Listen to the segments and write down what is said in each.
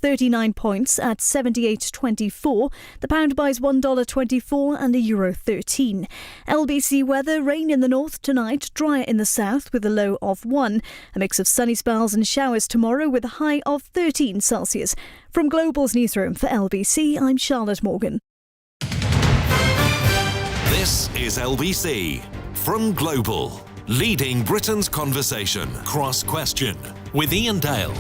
39 points at 78.24. The pound buys $1.24 and the euro 13. LBC weather: rain in the north tonight, drier in the south with a low of 1. A mix of sunny spells and showers tomorrow with a high of 13 Celsius. From Global's newsroom for LBC, I'm Charlotte Morgan. This is LBC from Global, leading Britain's conversation. Cross Question with Iain Dale.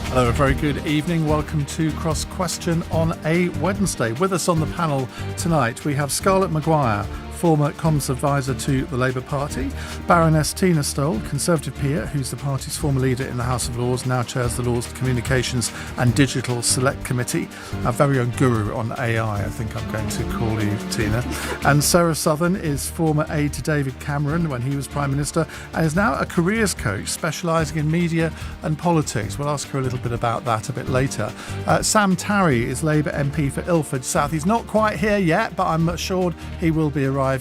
Hello, a very good evening. Welcome to Cross Question on a Wednesday. With us on the panel tonight, we have Scarlett Mccgwire, former comms advisor to the Labour Party, Baroness Stowell, Conservative peer, who's the party's former leader in the House of Lords, now chairs the Lords Communications and Digital Select Committee, our very own guru on AI, I think I'm going to call you, Tina. And Sarah Southern is former aide to David Cameron when he was Prime Minister and is now a careers coach specialising in media and politics. We'll ask her a little bit about that a bit later. Sam Tarry is Labour MP for Ilford South. He's not quite here yet, but I'm assured he will be arriving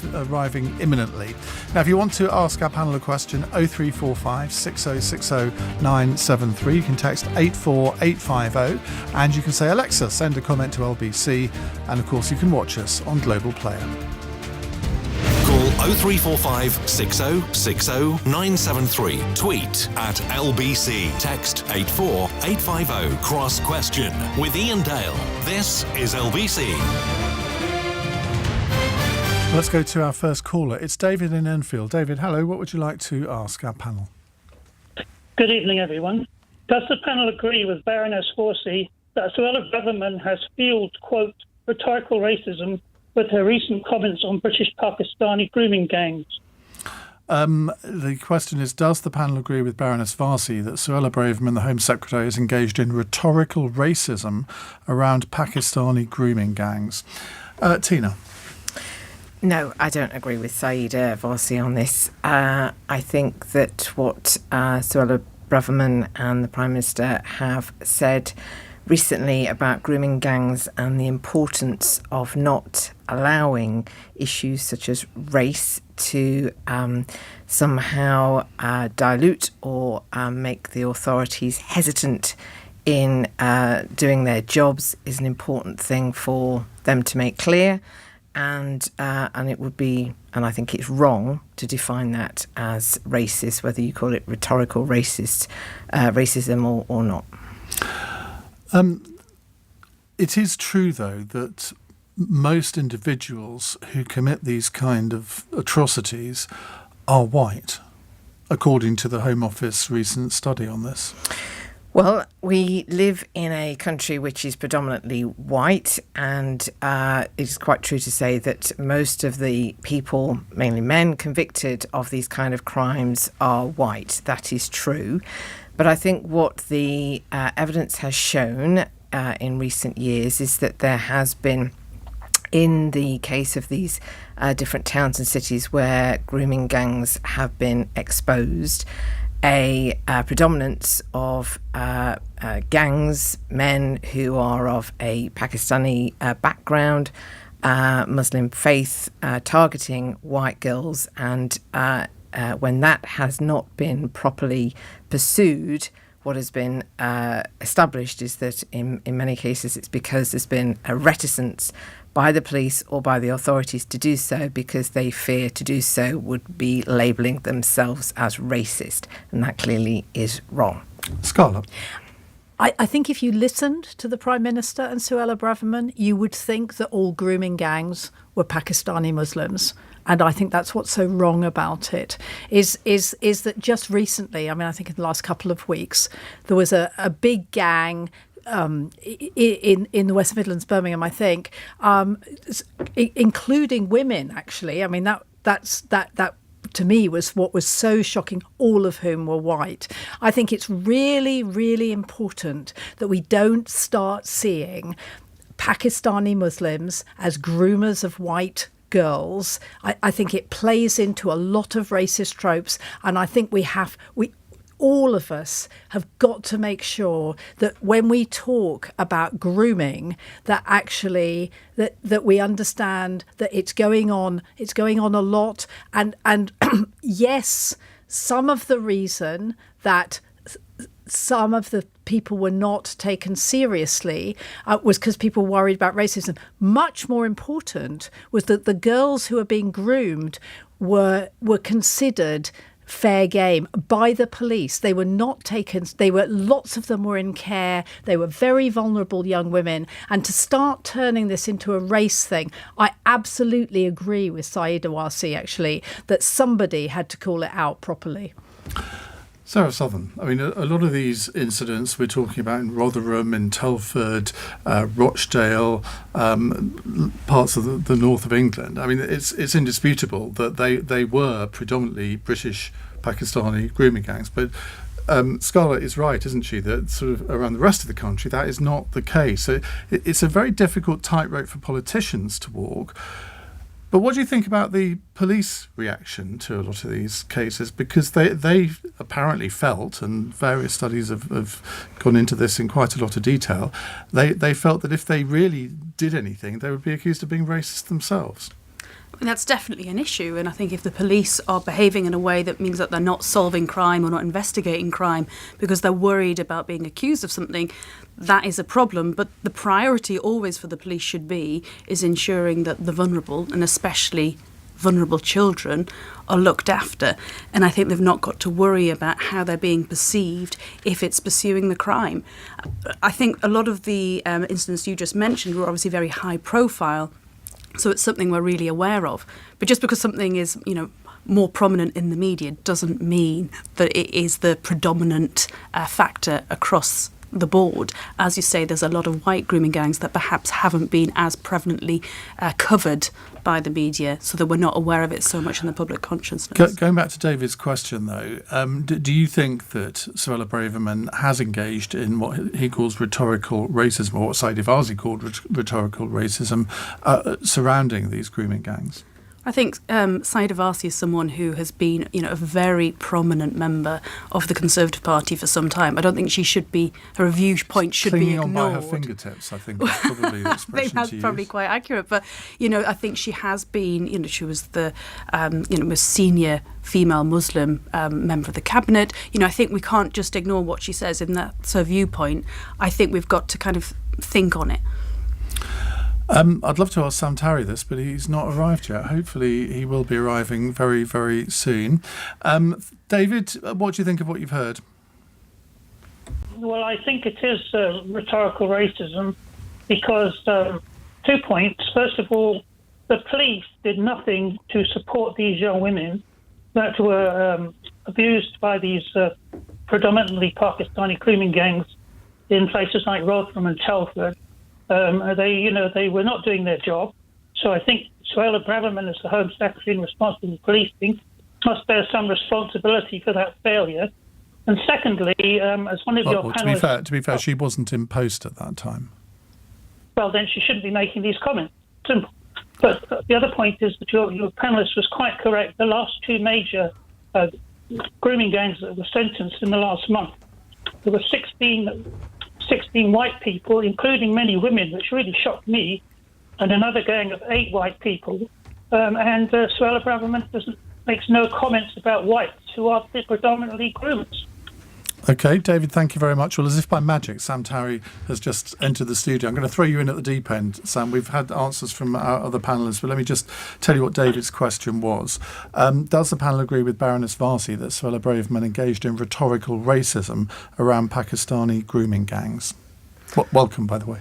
imminently. Now, if you want to ask our panel a question, 0345 6060 973. You can text 84850 and you can say, Alexa, send a comment to LBC. And of course, you can watch us on Global Player. Call 0345 6060 973. Tweet at LBC. Text 84850. Cross Question with Iain Dale. This is LBC. Let's go to our first caller. It's David in Enfield. David, hello. What would you like to ask our panel? Good evening, everyone. Does the panel agree with Baroness Horsey that Suella Braverman has fueled, quote, rhetorical racism with her recent comments on British Pakistani grooming gangs? The question is, does the panel agree with Baroness Varsi that Suella Braverman, the Home Secretary, is engaged in rhetorical racism around Pakistani grooming gangs? Tina? No, I don't agree with Saeeda Varsi on this. I think that what Suella Braverman and the Prime Minister have said recently about grooming gangs and the importance of not allowing issues such as race to somehow dilute or make the authorities hesitant in doing their jobs is an important thing for them to make clear. And it would be, and I think it's wrong to define that as racist, whether you call it rhetorical racism or not. It is true, though, that most individuals who commit these kind of atrocities are white, according to the Home Office recent study on this. Well, we live in a country which is predominantly white, and it's quite true to say that most of the people, mainly men, convicted of these kind of crimes are white. That is true. But I think what the evidence has shown in recent years is that there has been, in the case of these different towns and cities where grooming gangs have been exposed, a predominance of gangs, men who are of a Pakistani background, Muslim faith, targeting white girls. And when that has not been properly pursued, what has been established is that in many cases it's because there's been a reticence by the police or by the authorities to do so because they fear to do so would be labelling themselves as racist. And that clearly is wrong. Scarlett? I think if you listened to the Prime Minister and Suella Braverman, you would think that all grooming gangs were Pakistani Muslims. And I think that's what's so wrong about it, is that just recently, I mean, I think in the last couple of weeks, there was a big gang in the West Midlands, Birmingham, I think, including women, actually. I mean, that to me was what was so shocking, all of whom were white. I think it's really, really important that we don't start seeing Pakistani Muslims as groomers of white girls. I think it plays into a lot of racist tropes, and I think all of us have got to make sure that when we talk about grooming, that actually that we understand that it's going on a lot, and yes, some of the reason that some of the people were not taken seriously was because people worried about racism. Much more important was that the girls who were being groomed were considered fair game by the police. They were not taken. Lots of them were in care. They were very vulnerable young women. And to start turning this into a race thing, I absolutely agree with Saeed Awasi, actually, that somebody had to call it out properly. Sarah Southern, I mean, a lot of these incidents we're talking about in Rotherham, in Telford, Rochdale, parts of the north of England, I mean, it's indisputable that they were predominantly British Pakistani grooming gangs. But Scarlett is right, isn't she, that sort of around the rest of the country that is not the case. So it's a very difficult tightrope for politicians to walk. But what do you think about the police reaction to a lot of these cases? Because they apparently felt, and various studies have gone into this in quite a lot of detail, they felt that if they really did anything, they would be accused of being racist themselves. I mean, that's definitely an issue, and I think if the police are behaving in a way that means that they're not solving crime or not investigating crime because they're worried about being accused of something, that is a problem. But the priority always for the police should be is ensuring that the vulnerable, and especially vulnerable children, are looked after. And I think they've not got to worry about how they're being perceived if it's pursuing the crime. I think a lot of the incidents you just mentioned were obviously very high profile. So it's something we're really aware of. But just because something is, more prominent in the media doesn't mean that it is the predominant factor across the board. As you say, there's a lot of white grooming gangs that perhaps haven't been as prevalently covered by the media, so that we're not aware of it so much in the public consciousness. Going back to David's question, though, do you think that Suella Braverman has engaged in what he calls rhetorical racism, or what Saeed Awasi called rhetorical racism, surrounding these grooming gangs? I think Saeed Awasi is someone who has been, a very prominent member of the Conservative Party for some time. I don't think her viewpoint should be ignored. Clinging on by her fingertips, I think, is probably the expression I think that's probably quite accurate. But, I think she has been, she was the, most senior female Muslim member of the cabinet. I think we can't just ignore what she says, and that's her viewpoint. I think we've got to kind of think on it. I'd love to ask Sam Tarry this, but he's not arrived yet. Hopefully he will be arriving very, very soon. David, what do you think of what you've heard? Well, I think it is rhetorical racism because 2 points. First of all, the police did nothing to support these young women that were abused by these predominantly Pakistani grooming gangs in places like Rotherham and Telford. They were not doing their job. So I think Suella Braverman, as the Home Secretary and responsible for policing, must bear some responsibility for that failure. And secondly, as one of your panelists... To be fair, she wasn't in post at that time. Well, then she shouldn't be making these comments. Simple. But the other point is that your panellist was quite correct. The last two major grooming gangs that were sentenced in the last month, there were 16 white people, including many women, which really shocked me, and another gang of 8 white people. And Suella Braverman makes no comments about whites, who are predominantly groomers. OK, David, thank you very much. Well, as if by magic, Sam Tarry has just entered the studio. I'm going to throw you in at the deep end, Sam. We've had answers from our other panellists, but let me just tell you what David's question was. Does the panel agree with Baroness Varsi that Suella Braverman engaged in rhetorical racism around Pakistani grooming gangs? Welcome, by the way.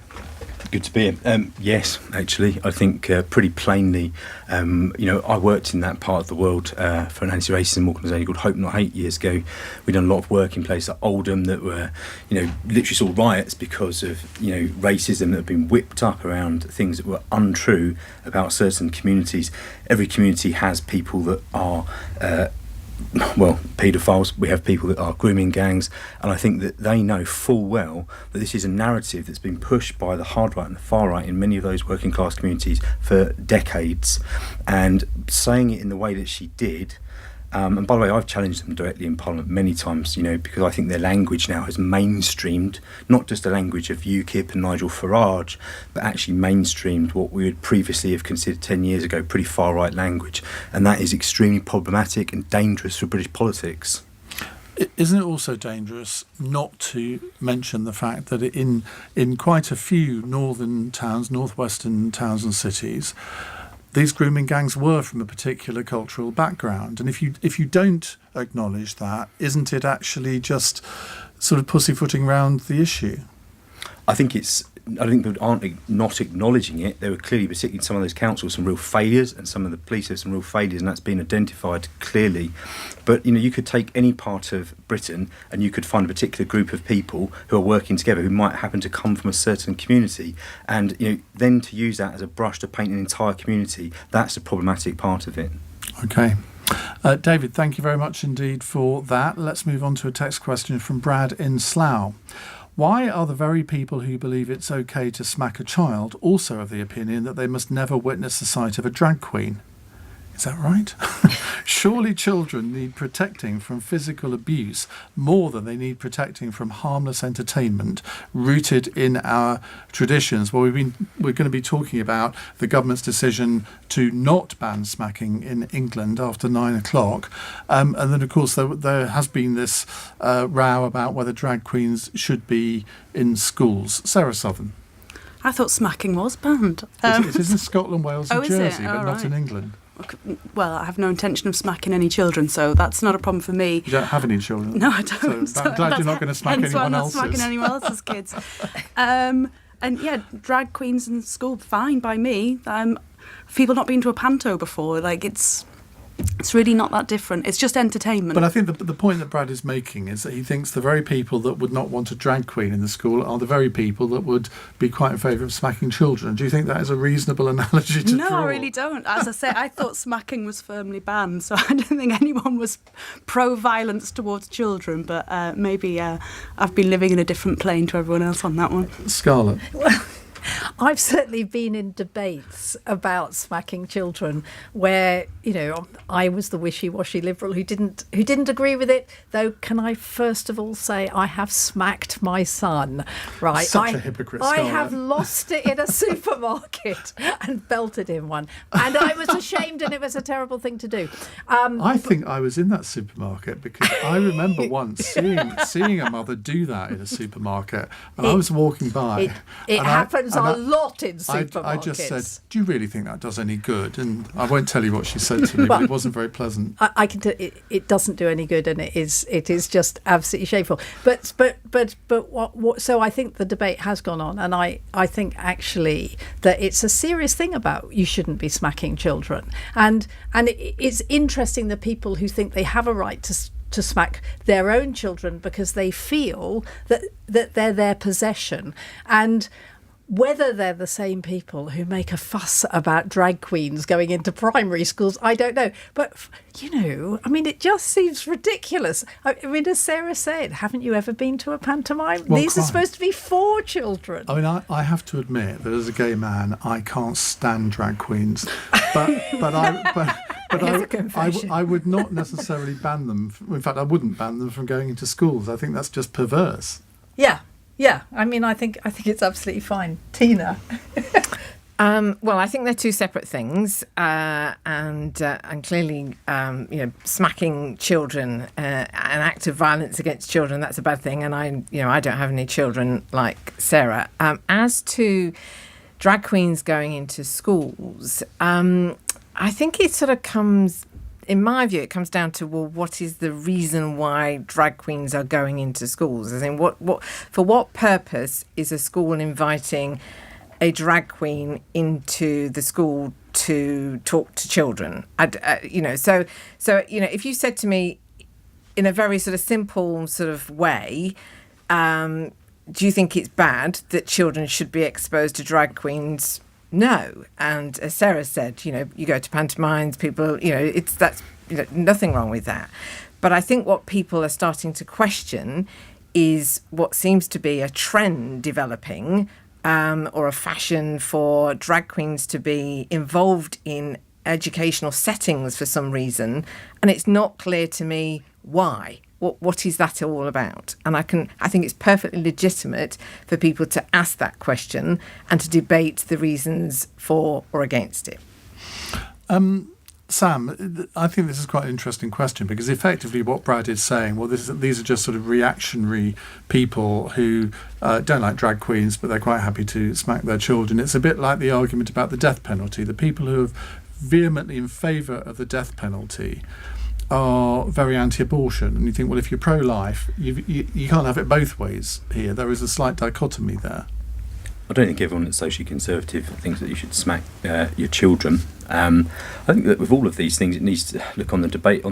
Good to be here. Yes, actually, I think pretty plainly, I worked in that part of the world for an anti-racism organisation called Hope Not Hate years ago. We'd done a lot of work in places like Oldham that were, literally saw riots because of, racism that had been whipped up around things that were untrue about certain communities. Every community has people that are paedophiles. We have people that are grooming gangs, and I think that they know full well that this is a narrative that's been pushed by the hard right and the far right in many of those working class communities for decades. And saying it in the way that she did, and by the way, I've challenged them directly in Parliament many times, because I think their language now has mainstreamed, not just the language of UKIP and Nigel Farage, but actually mainstreamed what we would previously have considered 10 years ago pretty far right language. And that is extremely problematic and dangerous for British politics. Isn't it also dangerous not to mention the fact that in quite a few northwestern towns and cities, these grooming gangs were from a particular cultural background? And if you don't acknowledge that, isn't it actually just sort of pussyfooting around the issue? I think people aren't not acknowledging it. There were clearly, particularly in some of those councils, some real failures, and some of the police have some real failures, and that's been identified clearly. But you could take any part of Britain and you could find a particular group of people who are working together who might happen to come from a certain community, and then to use that as a brush to paint an entire community, that's the problematic part of it. Okay. David, thank you very much indeed for that. Let's move on to a text question from Brad in Slough. Why are the very people who believe it's okay to smack a child also of the opinion that they must never witness the sight of a drag queen? Is that right? Surely children need protecting from physical abuse more than they need protecting from harmless entertainment rooted in our traditions. Well, we're going to be talking about the government's decision to not ban smacking in England after 9 o'clock. And then, of course, there has been this row about whether drag queens should be in schools. Sarah Southern. I thought smacking was banned. It is in Scotland, Wales and Jersey, but not right. in England. Well, I have no intention of smacking any children, so that's not a problem for me. You don't have any children? No, I don't. So I'm glad you're not going to smack anyone else's. I'm not smacking anyone else's kids. And yeah, drag queens in school, fine by me. People not been to a panto before, it's really not that different. It's just entertainment. But I think the point that Brad is making is that he thinks the very people that would not want a drag queen in the school are the very people that would be quite in favour of smacking children. Do you think that is a reasonable analogy to draw? No, I really don't. As I say, I thought smacking was firmly banned, so I don't think anyone was pro-violence towards children, but maybe I've been living in a different plane to everyone else on that one. Scarlett. Well, I've certainly been in debates about smacking children where, I was the wishy-washy liberal who didn't agree with it. Though, can I first of all say I have smacked my son, right? Such a hypocrite, Scarlett. I have lost it in a supermarket and belted him one. And I was ashamed, and it was a terrible thing to do. I think I was in that supermarket because I remember once seeing a mother do that in a supermarket, and I was walking by. It happens a lot in supermarkets. I just said, do you really think that does any good? And I won't tell you what she said to me, but it wasn't very pleasant. I can tell it doesn't do any good, and it is just absolutely shameful. But what? So I think the debate has gone on, and I think actually that it's a serious thing about you shouldn't be smacking children, and it's interesting the people who think they have a right to smack their own children because they feel that they're their possession, and whether they're the same people who make a fuss about drag queens going into primary schools, I don't know. But, it just seems ridiculous. As Sarah said, haven't you ever been to a pantomime? Well, These are supposed to be for children. I have to admit that as a gay man, I can't stand drag queens. But I would not necessarily ban them. In fact, I wouldn't ban them from going into schools. I think that's just perverse. Yeah, I think it's absolutely fine. Tina? Well, I think they're two separate things, and clearly, smacking children, an act of violence against children, that's a bad thing. And I don't have any children like Sarah. As to drag queens going into schools, I think it sort of comes. In my view, it comes down to, well, what is the reason why drag queens are going into schools? As in, for what purpose is a school inviting a drag queen into the school to talk to children? So if you said to me in a very sort of simple sort of way, do you think it's bad that children should be exposed to drag queens? No. And as Sarah said, you go to pantomimes, people, that's nothing wrong with that. But I think what people are starting to question is what seems to be a trend developing, or a fashion for drag queens to be involved in educational settings for some reason. And it's not clear to me why. What is that all about? And I think it's perfectly legitimate for people to ask that question and to debate the reasons for or against it. Sam, I think this is quite an interesting question because effectively what Brad is saying, well, these are just sort of reactionary people who don't like drag queens, but they're quite happy to smack their children. It's a bit like the argument about the death penalty. The people who are vehemently in favour of the death penalty are very anti-abortion. And you think, well, if you're pro-life, you can't have it both ways here. There is a slight dichotomy there. I don't think everyone that's socially conservative thinks that you should smack your children. I think that with all of these things, it needs to look on the debate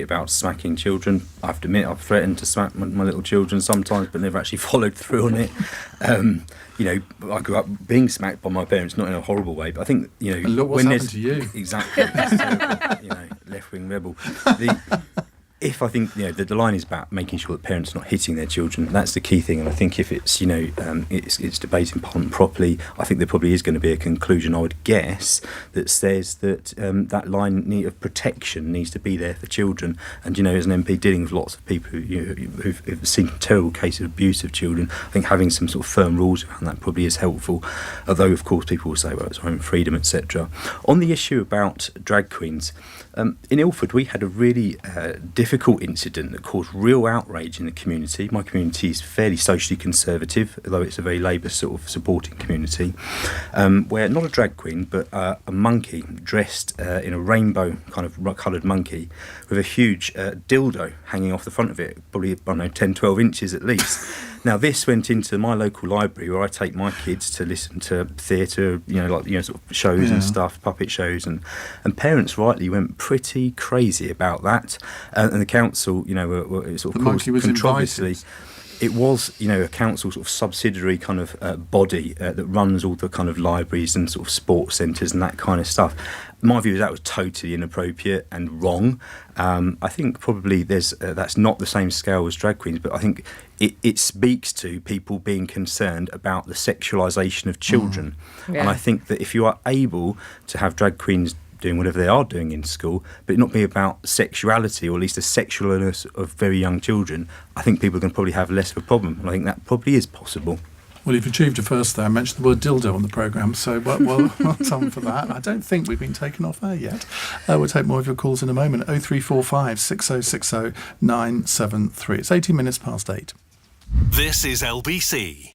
about smacking children. I have to admit, I've threatened to smack my little children sometimes, but never actually followed through on it. I grew up being smacked by my parents, not in a horrible way, but I think and look what's happened to you. Exactly, left-wing rebel. If I think the line is about making sure that parents are not hitting their children, that's the key thing. And I think if it's it's debated in Parliament properly, I think there probably is going to be a conclusion, I would guess, that says that that line of protection needs to be there for children. And as an MP dealing with lots of people who've seen terrible cases of abuse of children, I think having some sort of firm rules around that probably is helpful. Although of course people will say, well, it's our own freedom, etc. On the issue about drag queens. In Ilford, we had a really difficult incident that caused real outrage in the community. My community is fairly socially conservative, although it's a very Labour sort of supporting community, where not a drag queen, but a monkey dressed in a rainbow kind of coloured monkey with a huge dildo hanging off the front of it, probably, 10, 12 inches at least. Now, this went into my local library where I take my kids to listen to theatre, sort of shows and stuff, puppet shows, and parents rightly went pretty crazy about that. And the council, were sort of caused controversy. It was, a council sort of subsidiary kind of body that runs all the kind of libraries and sort of sports centres and that kind of stuff. My view is that was totally inappropriate and wrong. I think probably that's not the same scale as drag queens, but I think it speaks to people being concerned about the sexualisation of children. Yeah. And I think that if you are able to have drag queens doing whatever they are doing in school, but it not be about sexuality, or at least the sexualness of very young children, I think people can probably have less of a problem. And I think that probably is possible. Well, you've achieved a first there. I mentioned the word dildo on the programme, so well done for that. I don't think we've been taken off air yet. We'll take more of your calls in a moment. 0345 6060 973. It's 18 minutes past 8. This is LBC.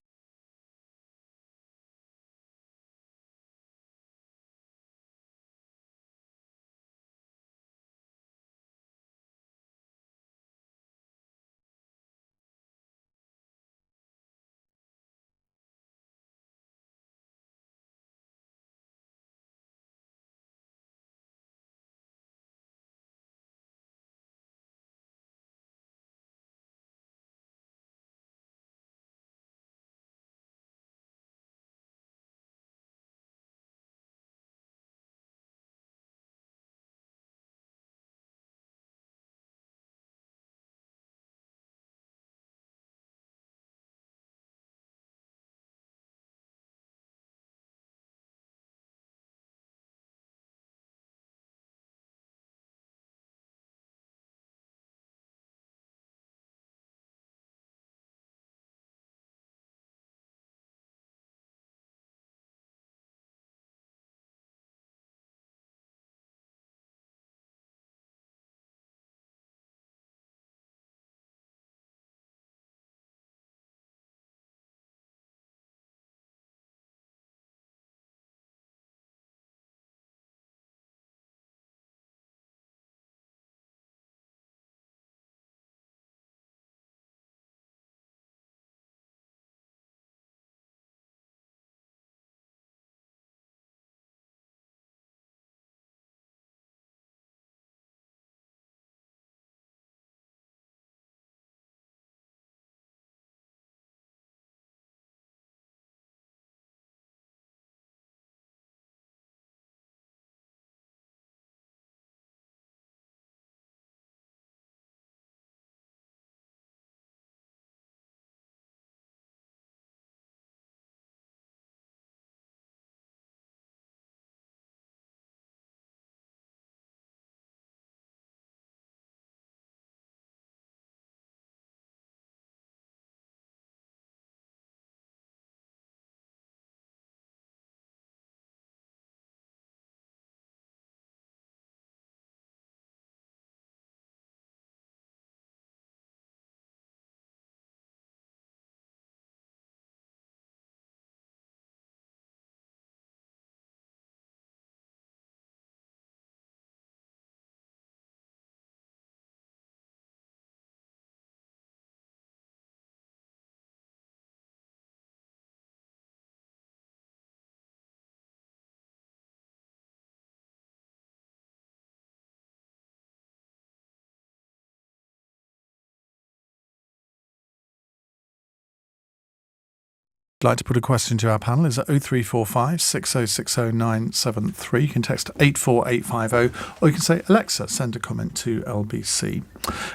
you'd like to put a question to our panel is at 0345 6060973. You can text 84850, or you can say, Alexa, send a comment to LBC.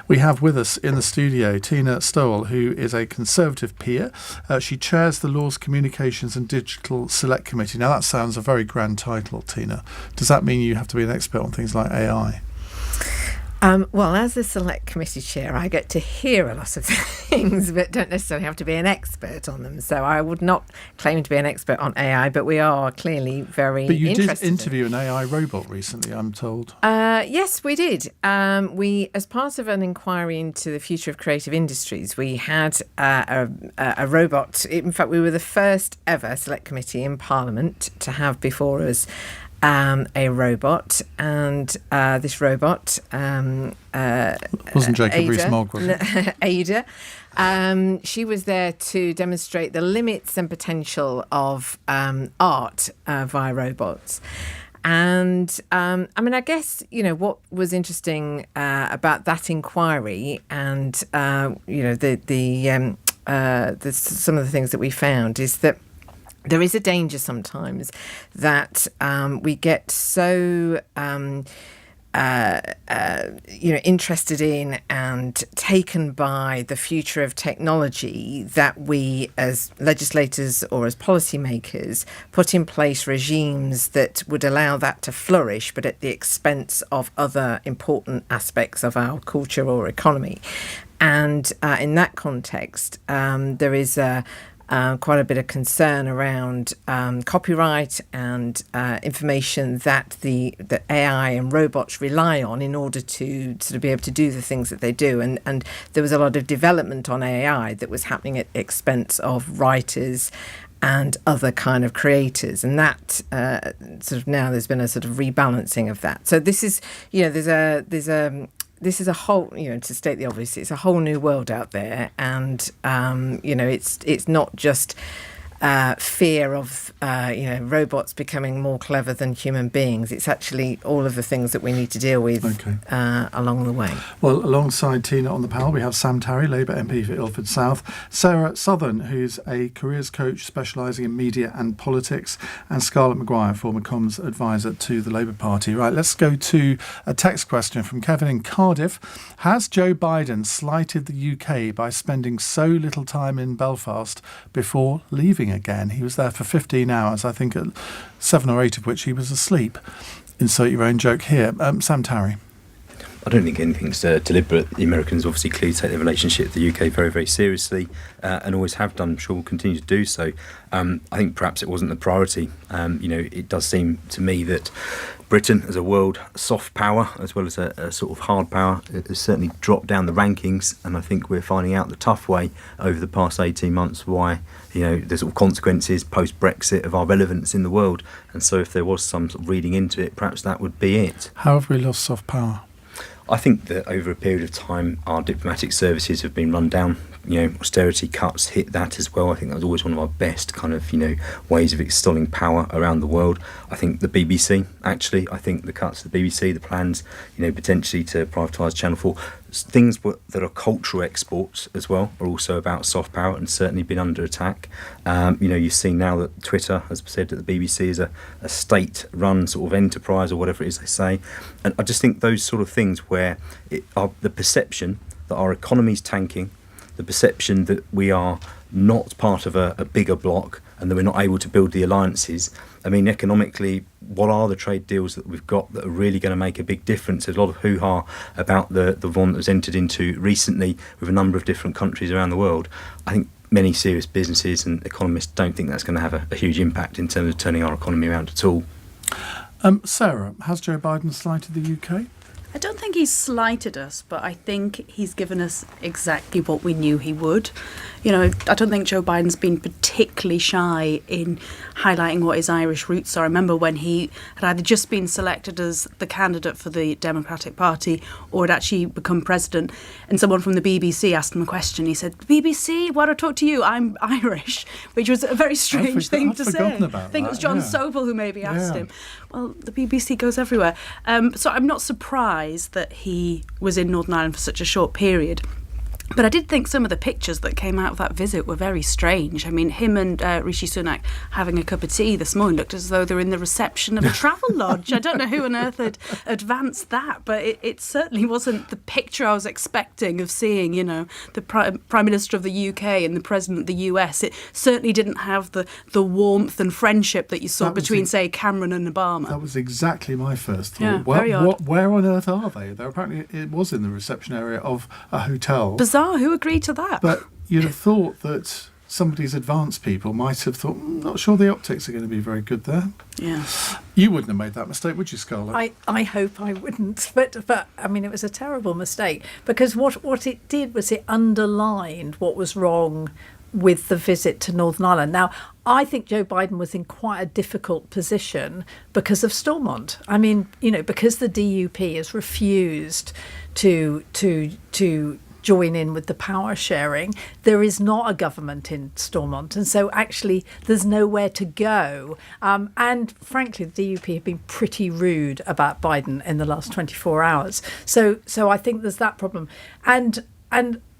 We have with us in the studio Tina Stowell, who is a Conservative peer. She chairs the Laws, Communications and Digital Select Committee. Now, that sounds a very grand title, Tina. Does that mean you have to be an expert on things like AI? Well, as the Select Committee Chair, I get to hear a lot of things, but don't necessarily have to be an expert on them. So I would not claim to be an expert on AI, but we are clearly very interested. But you did interview an AI robot recently, I'm told. Yes, we did. We, as part of an inquiry into the future of creative industries, we had a robot. In fact, we were the first ever Select Committee in Parliament to have before us a robot, and this robot wasn't Jacob Rees-Mogg, was it? Ada. She was there to demonstrate the limits and potential of art via robots. And I mean, I guess, what was interesting about that inquiry, and some of the things that we found is that there is a danger sometimes that we get so interested in and taken by the future of technology that we, as legislators or as policymakers, put in place regimes that would allow that to flourish, but at the expense of other important aspects of our culture or economy. And in that context, there is quite a bit of concern around copyright and information that the AI and robots rely on in order to sort of be able to do the things that they do. And there was a lot of development on AI that was happening at the expense of writers and other kind of creators, and that sort of now there's been a sort of rebalancing of that. So this is, this is a whole, to state the obvious, it's a whole new world out there, and it's not just fear of robots becoming more clever than human beings. It's actually all of the things that we need to deal with along the way. Well, alongside Tina on the panel, we have Sam Tarry, Labour MP for Ilford South, Sarah Southern, who's a careers coach specialising in media and politics, and Scarlett Mccgwire, former comms advisor to the Labour Party. Right, let's go to a text question from Kevin in Cardiff. Has Joe Biden slighted the UK by spending so little time in Belfast before leaving again? He was there for 15 hours, I think 7 or 8 of which he was asleep. Insert your own joke here. Sam Tarry. I don't think anything's deliberate. The Americans obviously clearly take their relationship with the UK very, very seriously, and always have done. I'm sure will continue to do so. I think perhaps it wasn't the priority. It does seem to me that Britain, as a world soft power as well as a sort of hard power, has certainly dropped down the rankings, and I think we're finding out the tough way over the past 18 months why the sort of consequences post-Brexit of our relevance in the world. And so if there was some sort of reading into it, perhaps that would be it. How have we lost soft power? I think that over a period of time, our diplomatic services have been run down. Austerity cuts hit that as well. I think that was always one of our best kind of, ways of extolling power around the world. I think the BBC, actually, I think the cuts to the BBC, the plans, potentially to privatise Channel 4, things that are cultural exports as well are also about soft power and certainly been under attack. You've seen now that Twitter has said that the BBC is a state-run sort of enterprise or whatever it is they say. And I just think those sort of things where the perception that our economy's tanking, the perception that we are not part of a bigger bloc and that we're not able to build the alliances. I mean, economically, what are the trade deals that we've got that are really going to make a big difference? There's a lot of hoo-ha about the one that was entered into recently with a number of different countries around the world. I think many serious businesses and economists don't think that's going to have a huge impact in terms of turning our economy around at all. Sarah, has Joe Biden slighted the UK? I don't think he's slighted us, but I think he's given us exactly what we knew he would. I don't think Joe Biden's been particularly shy in highlighting what his Irish roots are. I remember when he had either just been selected as the candidate for the Democratic Party or had actually become president, and someone from the BBC asked him a question. He said, BBC, why do I talk to you? I'm Irish, which was a very strange thing to say. I think it was John Sobel who maybe asked him. Well, the BBC goes everywhere. So I'm not surprised that he was in Northern Ireland for such a short period. But I did think some of the pictures that came out of that visit were very strange. I mean, him and Rishi Sunak having a cup of tea this morning looked as though they were in the reception of a travel lodge. I don't know who on earth had advanced that, but it certainly wasn't the picture I was expecting of seeing, the Prime Minister of the UK and the President of the US. It certainly didn't have the warmth and friendship that you saw between, say, Cameron and Obama. That was exactly my first thought. Yeah, very odd. Where on earth are they? Apparently it was in the reception area of a hotel. Bizarre. Who agreed to that? But you'd have thought that somebody's advanced people might have thought, not sure the optics are going to be very good there. Yeah. You wouldn't have made that mistake, would you, Scarlett? I hope I wouldn't. But I mean, it was a terrible mistake, because what it did was it underlined what was wrong with the visit to Northern Ireland. Now, I think Joe Biden was in quite a difficult position because of Stormont. I mean, because the DUP has refused to join in with the power sharing, there is not a government in Stormont, and so actually there's nowhere to go. And frankly, the DUP have been pretty rude about Biden in the last 24 hours. So I think there's that problem. And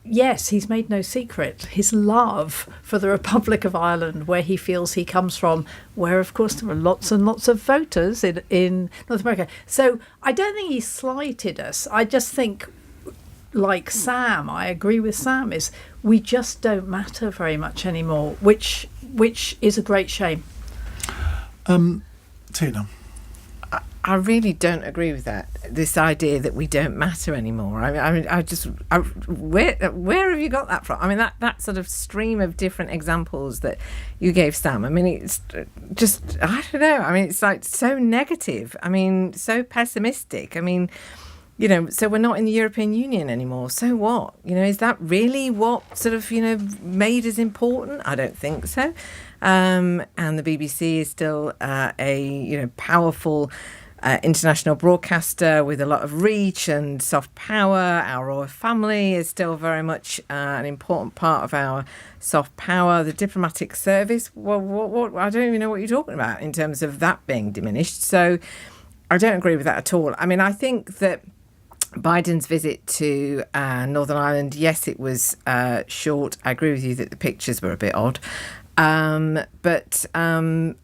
yes, he's made no secret his love for the Republic of Ireland, where he feels he comes from, where, of course, there are lots and lots of voters in North America. So I don't think he slighted us. I just think, like Sam, I agree with Sam, is we just don't matter very much anymore, which is a great shame. Tina? I really don't agree with that. This idea that we don't matter anymore. Where have you got that from? I mean, that sort of stream of different examples that you gave, Sam. I mean, it's just, I don't know. I mean, it's like so negative. I mean, so pessimistic. I mean, so we're not in the European Union anymore. So what? Is that really what sort of, made us important? I don't think so. And the BBC is still a, powerful international broadcaster with a lot of reach and soft power. Our royal family is still very much an important part of our soft power. The diplomatic service, well, what I don't even know what you're talking about in terms of that being diminished. So I don't agree with that at all. I mean, I think that Biden's visit to Northern Ireland, yes, it was short. I agree with you that the pictures were a bit odd. And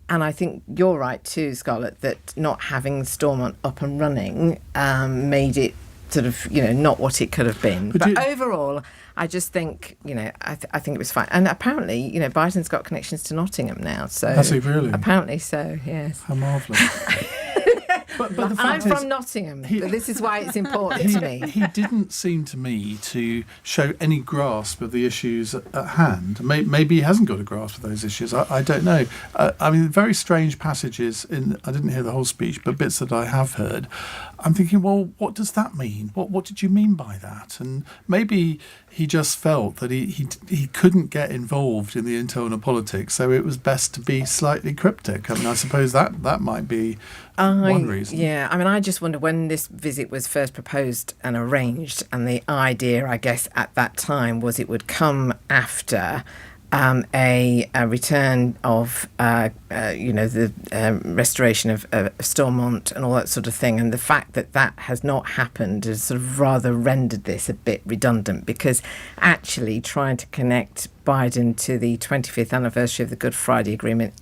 I think you're right too, Scarlett, that not having Stormont up and running made it sort of, not what it could have been. But overall, I just think, I think it was fine. And apparently, Biden's got connections to Nottingham now. So has he really? Apparently so, yes. How marvellous. But the I'm fact from Nottingham, but this is why it's important to me. He didn't seem to me to show any grasp of the issues at hand. Maybe he hasn't got a grasp of those issues. I don't know. I mean, very strange passages I didn't hear the whole speech, but bits that I have heard. I'm thinking, well, what does that mean? What did you mean by that? And maybe he just felt that he couldn't get involved in the internal politics, so it was best to be slightly cryptic. I mean, I suppose that might be one reason. Yeah, I mean, I just wonder when this visit was first proposed and arranged, and the idea, I guess, at that time was it would come after a return of, the restoration of Stormont and all that sort of thing. And the fact that has not happened has sort of rather rendered this a bit redundant, because actually trying to connect Biden to the 25th anniversary of the Good Friday Agreement,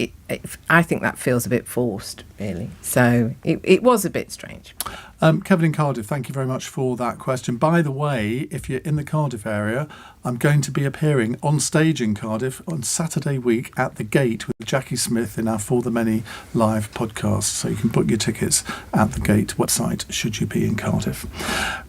I think that feels a bit forced, really. So it was a bit strange. Kevin in Cardiff, thank you very much for that question. By the way, if you're in the Cardiff area, I'm going to be appearing on stage in Cardiff on Saturday week at The Gate with Jackie Smith in our For the Many live podcast. So you can book your tickets at The Gate website should you be in Cardiff.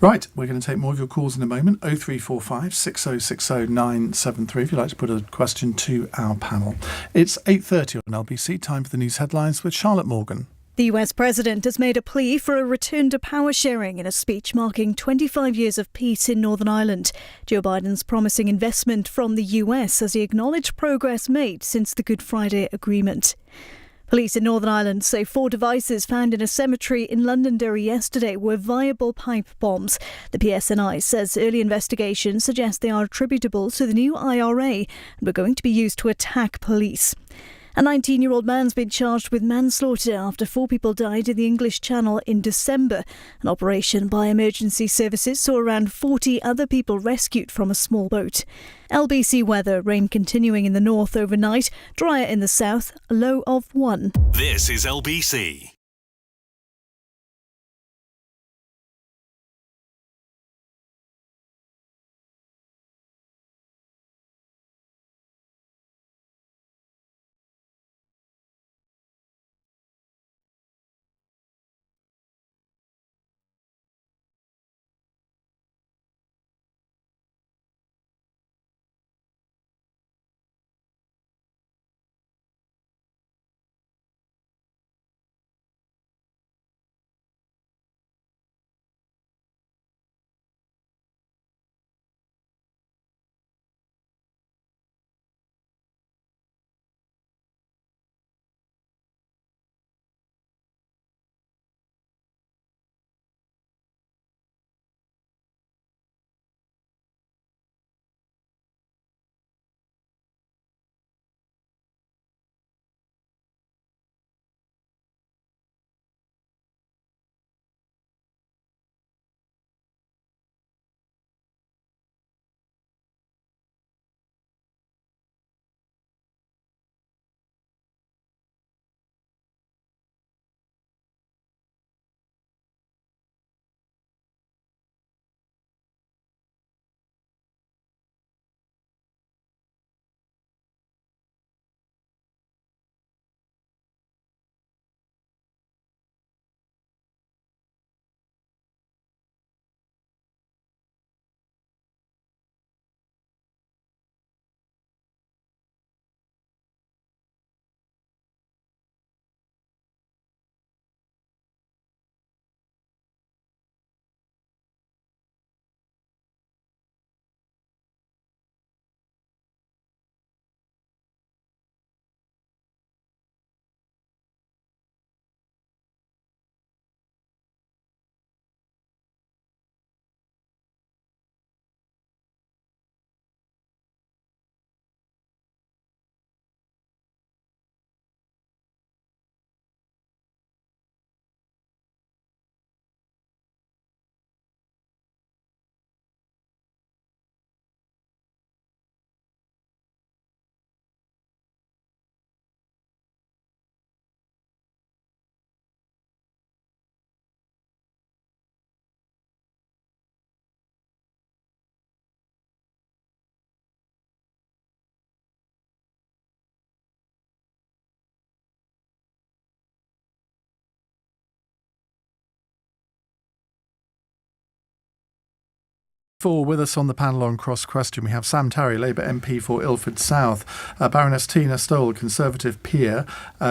Right, we're going to take more of your calls in a moment. 0345 6060 973 if you'd like to put a question to our panel. It's 8:30 on LBC, time for the news headlines with Charlotte Morgan. The US president has made a plea for a return to power sharing in a speech marking 25 years of peace in Northern Ireland. Joe Biden's promising investment from the US as he acknowledged progress made since the Good Friday Agreement. Police in Northern Ireland say 4 devices found in a cemetery in Londonderry yesterday were viable pipe bombs. The PSNI says early investigations suggest they are attributable to the new IRA and were going to be used to attack police. A 19-year-old man's been charged with manslaughter after 4 people died in the English Channel in December. An operation by emergency services saw around 40 other people rescued from a small boat. LBC weather, rain continuing in the north overnight, drier in the south, a low of 1. This is LBC. With us on the panel on Cross Question, we have Sam Tarry, Labour MP for Ilford South, Baroness Stowell, Conservative peer,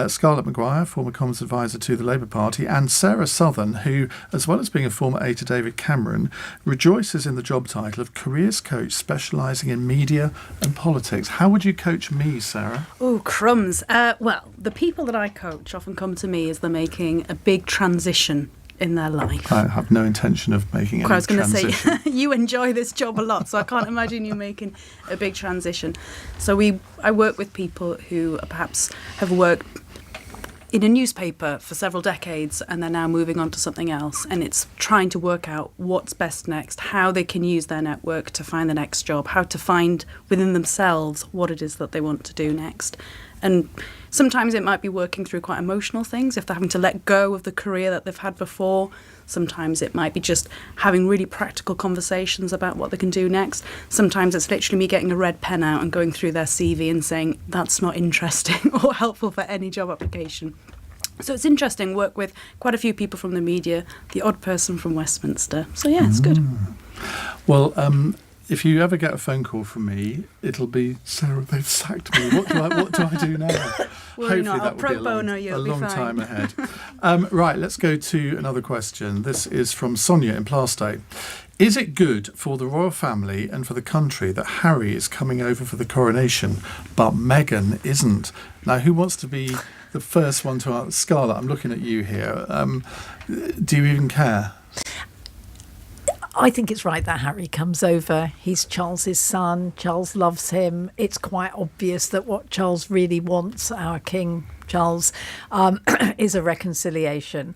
Scarlett Mccgwire, former Comms advisor to the Labour Party, and Sarah Southern, who, as well as being a former aide to David Cameron, rejoices in the job title of Careers Coach specialising in media and politics. How would you coach me, Sarah? Oh, crumbs. Well, the people that I coach often come to me as they're making a big transition in their life. I have no intention of making any transition. I was going to say, you enjoy this job a lot, so I can't imagine you making a big transition. So I work with people who perhaps have worked in a newspaper for several decades and they're now moving on to something else, and it's trying to work out what's best next, how they can use their network to find the next job, how to find within themselves what it is that they want to do next. And sometimes it might be working through quite emotional things if they're having to let go of the career that they've had before. Sometimes it might be just having really practical conversations about what they can do next. Sometimes it's literally me getting a red pen out and going through their CV and saying that's not interesting or helpful for any job application. So it's interesting, work with quite a few people from the media, the odd person from Westminster. So yeah, it's good. Well, if you ever get a phone call from me, it'll be, Sarah, they've sacked me. What do I do now? Hopefully that will pro be bono, a long time ahead. Right, let's go to another question. This is from Sonia in Plaistow. Is it good for the royal family and for the country that Harry is coming over for the coronation, but Meghan isn't? Now, who wants to be the first one to answer? Scarlett, I'm looking at you here. Do you even care? I think it's right that Harry comes over. He's Charles's son. Charles loves him. It's quite obvious that what Charles really wants, our King Charles, is a reconciliation.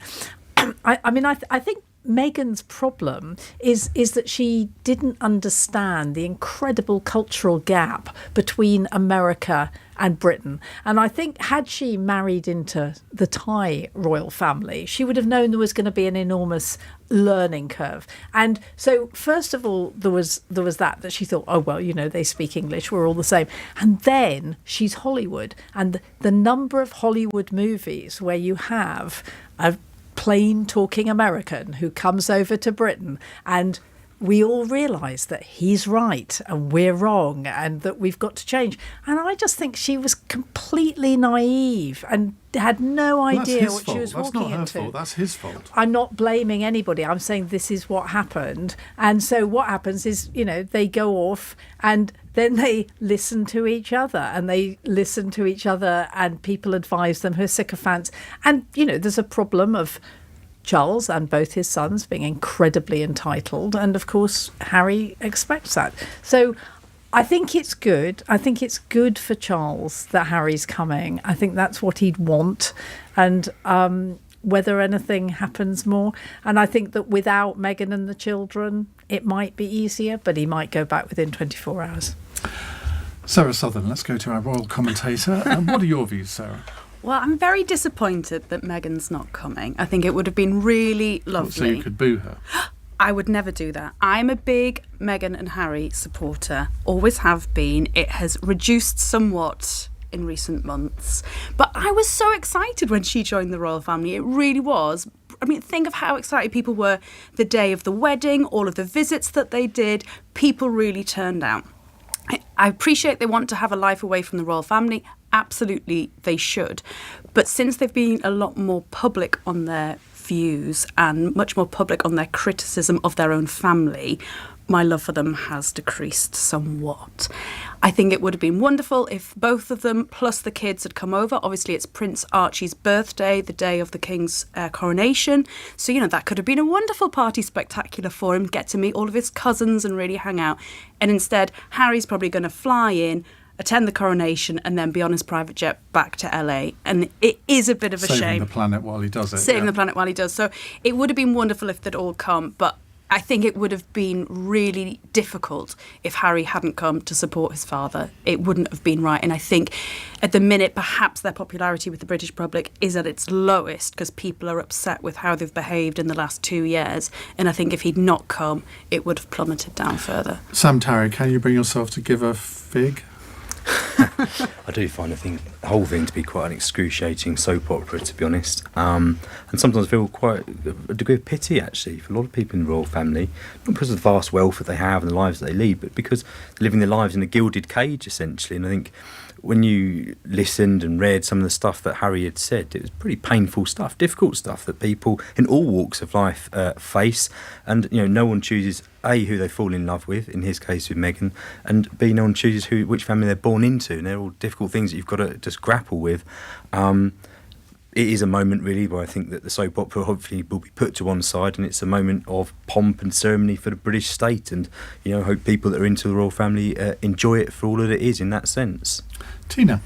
I think Meghan's problem is that she didn't understand the incredible cultural gap between America and Britain. And I think had she married into the Thai royal family, she would have known there was going to be an enormous learning curve. And so first of all, there was that she thought, oh, well, they speak English, we're all the same. And then she's Hollywood. And the number of Hollywood movies where you have a plain talking American who comes over to Britain and we all realise that he's right and we're wrong and that we've got to change. And I just think she was completely naive and had no idea what she was walking into. That's not her fault, that's his fault. I'm not blaming anybody. I'm saying this is what happened. And so what happens is, they go off and then they listen to each other and people advise them who are sycophants. And, there's a problem of Charles and both his sons being incredibly entitled. And of course, Harry expects that. So I think it's good. I think it's good for Charles that Harry's coming. I think that's what he'd want. And whether anything happens more. And I think that without Meghan and the children, it might be easier, but he might go back within 24 hours. Sarah Southern, let's go to our royal commentator. What are your views, Sarah? Well, I'm very disappointed that Meghan's not coming. I think it would have been really lovely. So you could boo her? I would never do that. I'm a big Meghan and Harry supporter, always have been. It has reduced somewhat in recent months. But I was so excited when she joined the royal family. It really was. I mean, think of how excited people were the day of the wedding, all of the visits that they did. People really turned out. I appreciate they want to have a life away from the royal family. Absolutely, they should. But since they've been a lot more public on their views and much more public on their criticism of their own family, my love for them has decreased somewhat. I think it would have been wonderful if both of them plus the kids had come over. Obviously, it's Prince Archie's birthday, the day of the King's coronation. So, that could have been a wonderful party spectacular for him, get to meet all of his cousins and really hang out. And instead, Harry's probably going to fly in, attend the coronation and then be on his private jet back to LA. And it is a bit of a shame. Saving the planet while he does it. Saving the planet while he does. So it would have been wonderful if they'd all come, but I think it would have been really difficult if Harry hadn't come to support his father. It wouldn't have been right. And I think at the minute, perhaps their popularity with the British public is at its lowest because people are upset with how they've behaved in the last 2 years. And I think if he'd not come, it would have plummeted down further. Sam Tarry, can you bring yourself to give a fig? I do find the whole thing to be quite an excruciating soap opera, to be honest. And sometimes I feel quite a degree of pity, actually, for a lot of people in the royal family, not because of the vast wealth that they have and the lives that they lead, but because they're living their lives in a gilded cage, essentially. And I think when you listened and read some of the stuff that Harry had said, it was pretty painful stuff, difficult stuff that people in all walks of life face. And, no one chooses, A, who they fall in love with, in his case with Meghan, and B, no one chooses which family they're born into. And they're all difficult things that you've got to just grapple with. It is a moment, really, where I think that the soap opera hopefully will be put to one side, and it's a moment of pomp and ceremony for the British state. And, I hope people that are into the royal family enjoy it for all that it is in that sense. Tina?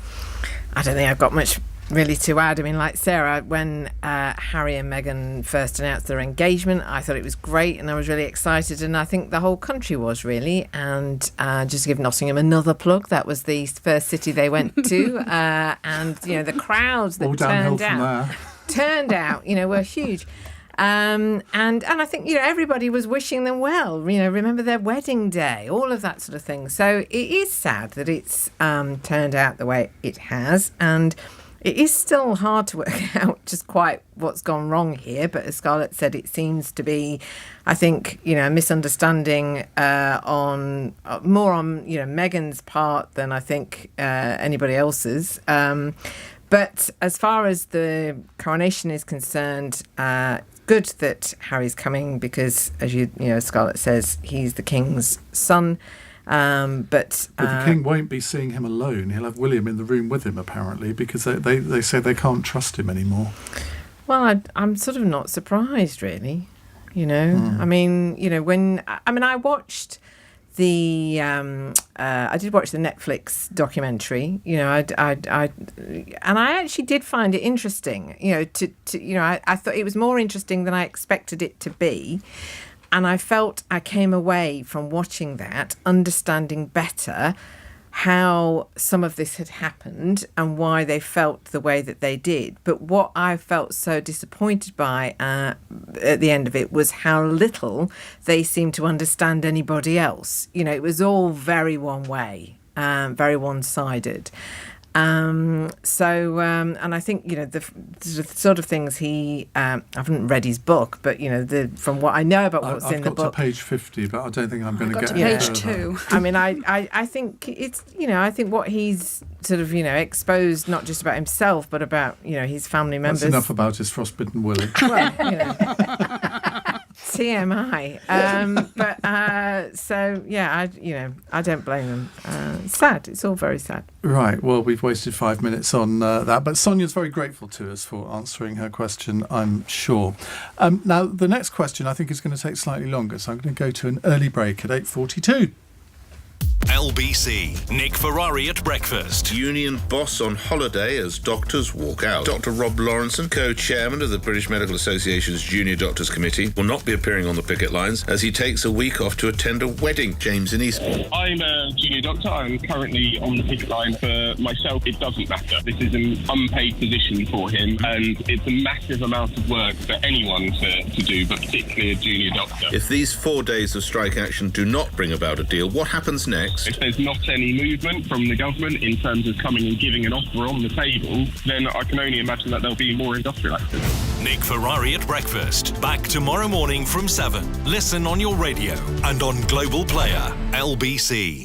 I don't think I've got much really to add. I mean, like Sarah, when Harry and Meghan first announced their engagement, I thought it was great and I was really excited, and I think the whole country was really. And just to give Nottingham another plug, that was the first city they went to, and the crowds that turned out were huge. And I think everybody was wishing them well. Remember their wedding day, all of that sort of thing. So it is sad that it's turned out the way it has, and it is still hard to work out just quite what's gone wrong here. But as Scarlett said, it seems to be, I think, a misunderstanding on Meghan's part than I think anybody else's. But as far as the coronation is concerned, good that Harry's coming because, as Scarlett says, he's the King's son. But the King won't be seeing him alone. He'll have William in the room with him, apparently, because they say they can't trust him anymore. Well, I'm sort of not surprised, really. You know, I mean, you know, I watched I did watch the Netflix documentary. You know, and I actually did find it interesting. You know, I thought it was more interesting than I expected it to be, and I felt I came away from watching that understanding better how some of this had happened and why they felt the way that they did. But what I felt so disappointed by at the end of it was how little they seemed to understand anybody else. You know, it was all very one way, very one-sided. And I think, you know, the sort of things I haven't read his book, but, you know, from what I know about what's in the book. I've got to page 50, but I don't think I'm going to get to there. page 2. I mean, I think it's, you know, I think what he's sort of, you know, exposed not just about himself, but about, you know, his family members. That's enough about his frostbitten willy. Well, you know. TMI. So yeah, I don't blame them. It's sad. It's all very sad. Right. Well, we've wasted 5 minutes on that, but Sonia's very grateful to us for answering her question, I'm sure. Now, the next question I think is going to take slightly longer, so I'm going to go to an early break at 8:42. LBC. Nick Ferrari at breakfast. Union boss on holiday as doctors walk out. Dr. Rob Lawrenson, co-chairman of the British Medical Association's Junior Doctors Committee, will not be appearing on the picket lines as he takes a week off to attend a wedding. James in Eastbourne. I'm a junior doctor. I'm currently on the picket line. For myself, it doesn't matter. This is an unpaid position for him, and it's a massive amount of work for anyone to do, but particularly a junior doctor. If these 4 days of strike action do not bring about a deal, what happens next? If there's not any movement from the government in terms of coming and giving an offer on the table, then I can only imagine that there'll be more industrial action. Nick Ferrari at breakfast. Back tomorrow morning from 7. Listen on your radio and on Global Player. LBC.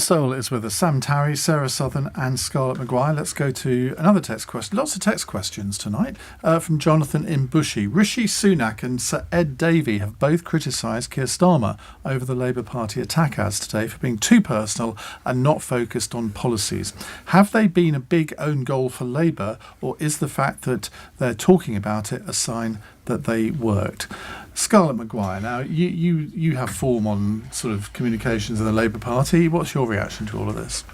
Stowell is with us, Sam Tarry, Sarah Southern and Scarlett Mccgwire. Let's go to another text question. Lots of text questions tonight from Jonathan in Bushy. Rishi Sunak and Sir Ed Davey have both criticised Keir Starmer over the Labour Party attack ads today for being too personal and not focused on policies. Have they been a big own goal for Labour, or is the fact that they're talking about it a sign that they worked? Scarlett Mccgwire, now you have form on sort of communications in the Labour Party. What's your reaction to all of this?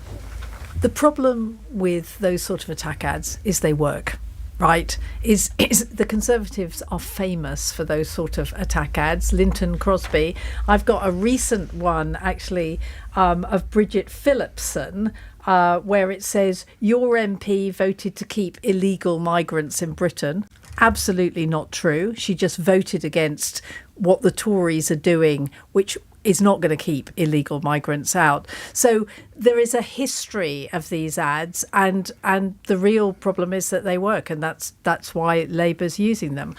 The problem with those sort of attack ads is they work, right? Is the Conservatives are famous for those sort of attack ads. Linton Crosby. I've got a recent one actually of Bridget Phillipson, where it says, "Your MP voted to keep illegal migrants in Britain." Absolutely not true. She just voted against what the Tories are doing, which is not going to keep illegal migrants out. So there is a history of these ads, and the real problem is that they work, and that's why Labour's using them.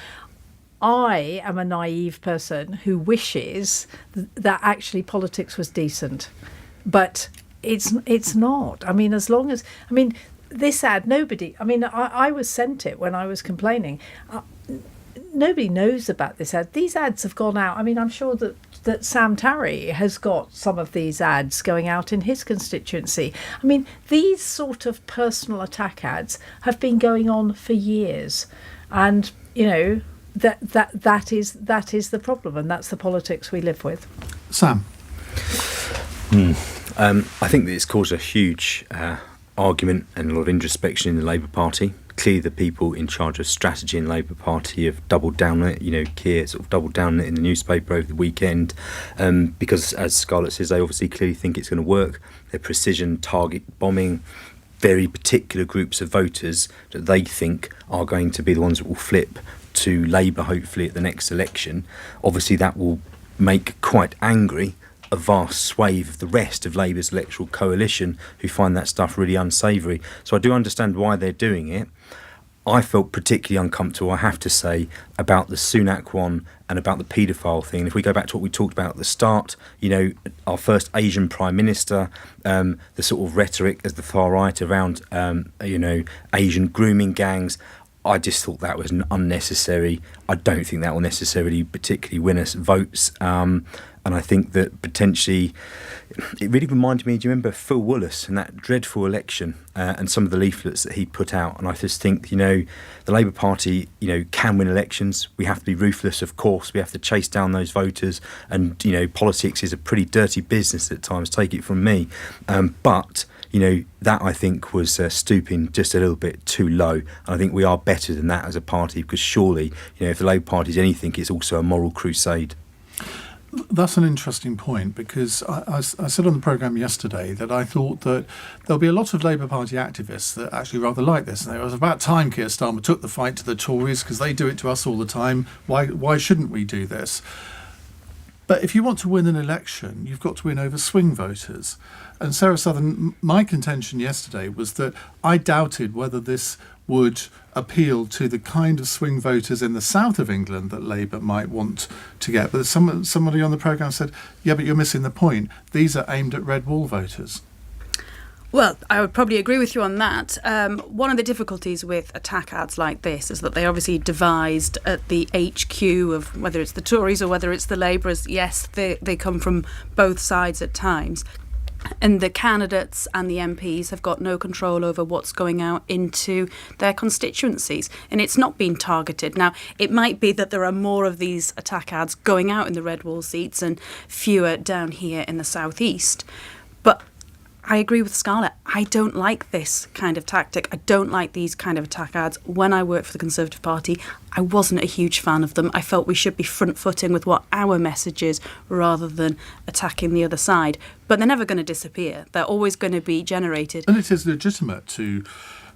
I am a naive person who wishes that actually politics was decent, but it's not. I mean, this ad, I was sent it when I was complaining. Nobody knows about this ad. These ads have gone out. I mean, I'm sure that Sam Tarry has got some of these ads going out in his constituency. I mean, these sort of personal attack ads have been going on for years. And, you know, that is the problem, and that's the politics we live with. Sam? I think that it's caused a huge argument and a lot of introspection in the Labour Party. Clearly the people in charge of strategy in the Labour Party have doubled down on it. You know, Keir sort of doubled down on it in the newspaper over the weekend because, as Scarlett says, they obviously clearly think it's going to work. They're precision target bombing very particular groups of voters that they think are going to be the ones that will flip to Labour hopefully at the next election. Obviously that will make quite angry a vast swathe of the rest of Labour's electoral coalition who find that stuff really unsavoury. So I do understand why they're doing it. I felt particularly uncomfortable, I have to say, about the Sunak one and about the paedophile thing. If we go back to what we talked about at the start, you know, our first Asian Prime Minister, the sort of rhetoric as the far right around, Asian grooming gangs, I just thought that was unnecessary. I don't think that will necessarily particularly win us votes. And I think that potentially, it really reminded me, do you remember Phil Wallace and that dreadful election and some of the leaflets that he put out? And I just think, you know, the Labour Party, you know, can win elections. We have to be ruthless, of course. We have to chase down those voters. And, you know, politics is a pretty dirty business at times, take it from me. But, you know, that I think was stooping just a little bit too low. And I think we are better than that as a party, because surely, you know, if the Labour Party is anything, it's also a moral crusade. That's an interesting point, because I said on the programme yesterday that I thought that there'll be a lot of Labour Party activists that actually rather like this. And it was about time Keir Starmer took the fight to the Tories, because they do it to us all the time. Why shouldn't we do this? But if you want to win an election, you've got to win over swing voters. And Sarah Southern, my contention yesterday was that I doubted whether this would appeal to the kind of swing voters in the south of England that Labour might want to get. But somebody on the programme said, yeah, but you're missing the point. These are aimed at red wall voters. Well, I would probably agree with you on that. One of the difficulties with attack ads like this is that they obviously devised at the HQ of whether it's the Tories or whether it's the Labourers. Yes, they come from both sides at times. And the candidates and the MPs have got no control over what's going out into their constituencies. And it's not been targeted. Now, it might be that there are more of these attack ads going out in the red wall seats and fewer down here in the southeast. But I agree with Scarlett. I don't like this kind of tactic. I don't like these kind of attack ads. When I worked for the Conservative Party, I wasn't a huge fan of them. I felt we should be front-footing with what our message is rather than attacking the other side. But they're never going to disappear. They're always going to be generated. And it is legitimate to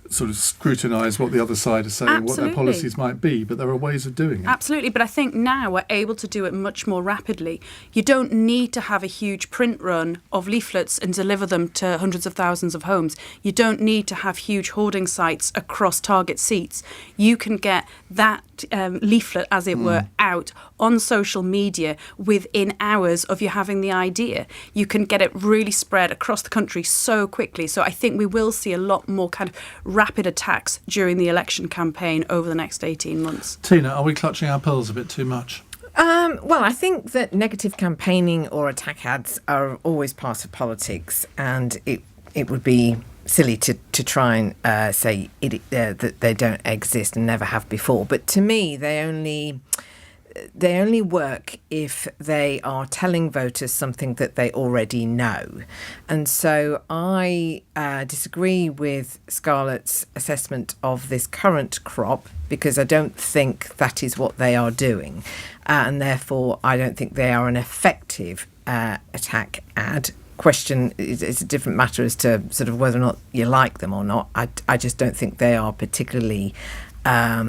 sort of scrutinise what the other side is saying, Absolutely. what their policies might be, but there are ways of doing it. Absolutely, but I think now we're able to do it much more rapidly. You don't need to have a huge print run of leaflets and deliver them to hundreds of thousands of homes. You don't need to have huge hoarding sites across target seats. You can get that leaflet, as it were, out on social media within hours of you having the idea. You can get it really spread across the country so quickly. So I think we will see a lot more kind of rapid attacks during the election campaign over the next 18 months. Tina, are we clutching our pearls a bit too much? Well, I think that negative campaigning or attack ads are always part of politics, and it would be silly to try and say that they don't exist and never have before. But to me, they only work if they are telling voters something that they already know. And so I disagree with Scarlett's assessment of this current crop, because I don't think that is what they are doing. And therefore, I don't think they are an effective attack ad. Question is a different matter as to sort of whether or not you like them or not. I just don't think they are particularly a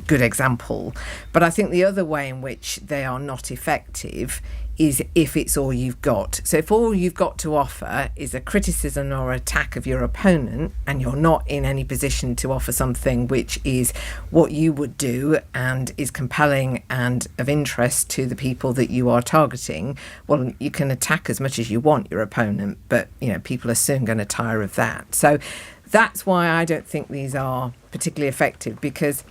good example. But I think the other way in which they are not effective is if it's all you've got. So if all you've got to offer is a criticism or attack of your opponent, and you're not in any position to offer something which is what you would do and is compelling and of interest to the people that you are targeting, well, you can attack as much as you want your opponent, but people are soon going to tire of that. So that's why I don't think these are particularly effective, because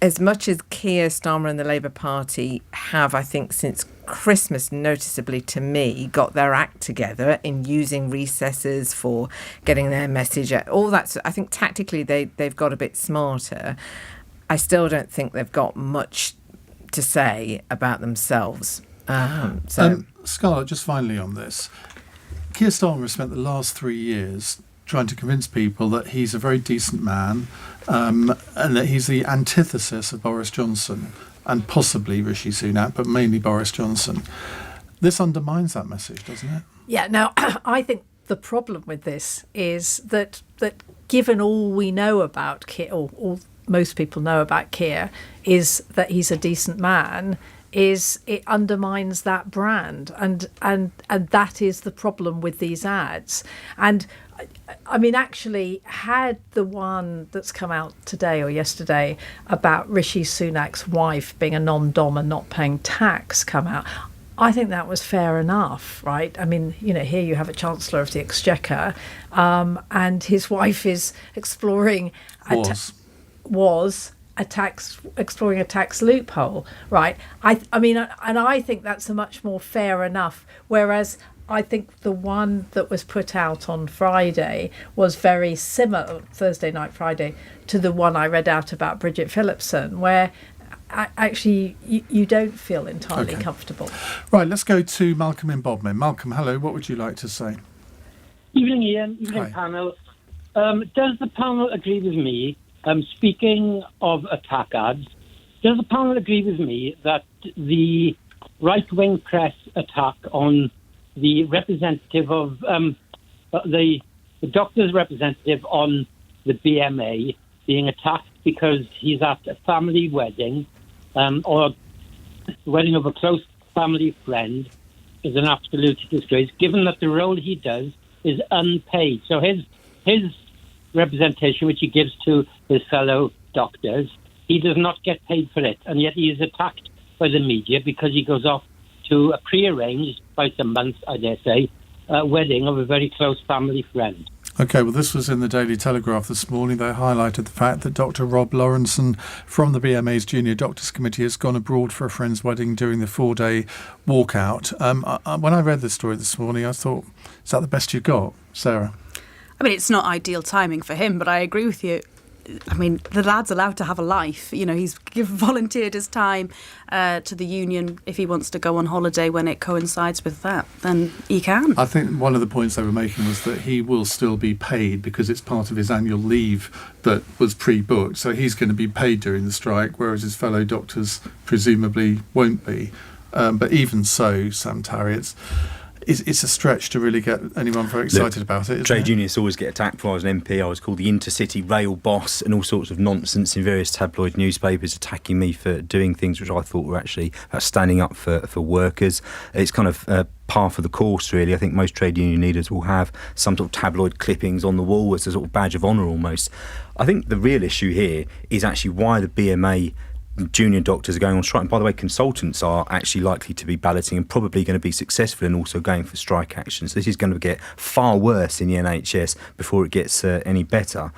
as much as Keir Starmer and the Labour Party have, I think, since Christmas, noticeably to me, got their act together in using recesses for getting their message out, all that. I think tactically they've got a bit smarter. I still don't think they've got much to say about themselves. Scarlett, just finally on this, Keir Starmer has spent the last 3 years trying to convince people that he's a very decent man, and that he's the antithesis of Boris Johnson and possibly Rishi Sunak, but mainly Boris Johnson. This undermines that message, doesn't it? Yeah, now, I think the problem with this is that given all we know about Keir, or all most people know about Keir, is that he's a decent man, it undermines that brand. And that is the problem with these ads. And I mean, actually, had the one that's come out today or yesterday about Rishi Sunak's wife being a non-dom and not paying tax come out, I think that was fair enough, right? I mean, here you have a Chancellor of the Exchequer, and his wife is exploring exploring a tax loophole, right? I mean, and I think that's a much more fair enough, whereas I think the one that was put out on Friday was very similar, Thursday night, Friday, to the one I read out about Bridget Phillipson, where actually you don't feel entirely comfortable. Right, let's go to Malcolm in Bodmin. Malcolm, hello, what would you like to say? Evening, Ian. Evening, Hi. panel. Does the panel agree with me, speaking of attack ads, does the panel agree with me that the right-wing press attack on the representative of the doctor's representative on the BMA being attacked because he's at a family wedding or the wedding of a close family friend is an absolute disgrace, given that the role he does is unpaid. So his representation, which he gives to his fellow doctors, he does not get paid for it, and yet he is attacked by the media because he goes off to a prearranged, by some months, I dare say, wedding of a very close family friend. OK, well, this was in the Daily Telegraph this morning. They highlighted the fact that Dr Rob Lawrenson from the BMA's Junior Doctors Committee has gone abroad for a friend's wedding during the 4-day walkout. When I read this story this morning, I thought, is that the best you got, Sarah? I mean, it's not ideal timing for him, but I agree with you. I mean, the lad's allowed to have a life. He's volunteered his time to the union. If he wants to go on holiday when it coincides with that, then he can. I think one of the points they were making was that he will still be paid because it's part of his annual leave that was pre-booked. So he's going to be paid during the strike, whereas his fellow doctors presumably won't be. But even so, Tarry, it's a stretch to really get anyone very excited about it. Trade unionists always get attacked. Before I was an MP, I was called the intercity rail boss and all sorts of nonsense in various tabloid newspapers attacking me for doing things which I thought were actually about standing up for workers. It's kind of par for the course, really. I think most trade union leaders will have some sort of tabloid clippings on the wall as a sort of badge of honour almost. I think the real issue here is actually why the BMA junior doctors are going on strike. And by the way, consultants are actually likely to be balloting and probably going to be successful and also going for strike actions. This is going to get far worse in the NHS before it gets any better.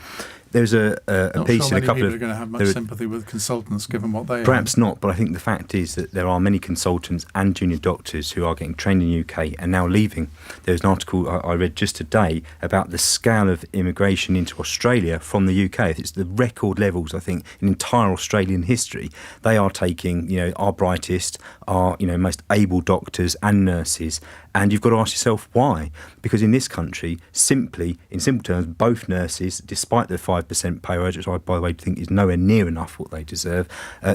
There's a piece in a couple of... Not sure many people are going to have much sympathy with consultants, given what they Perhaps not, but I think the fact is that there are many consultants and junior doctors who are getting trained in the UK and now leaving. There's an article I read just today about the scale of immigration into Australia from the UK. It's the record levels, I think, in entire Australian history. They are taking, our brightest, our, most able doctors and nurses. And you've got to ask yourself why. Because in this country, in simple terms, both nurses, despite the 5% pay rise, which I, by the way, think is nowhere near enough what they deserve,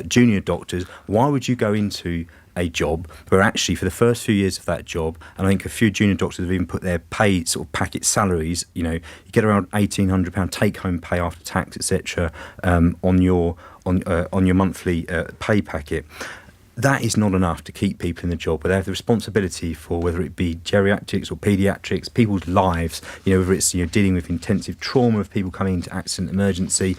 junior doctors, why would you go into a job where actually for the first few years of that job, and I think a few junior doctors have even put their pay sort of packet salaries, you get around £1,800 take-home pay after tax, etc., on your monthly pay packet. That is not enough to keep people in the job, but they have the responsibility for whether it be geriatrics or paediatrics, people's lives, whether it's dealing with intensive trauma of people coming into accident emergency.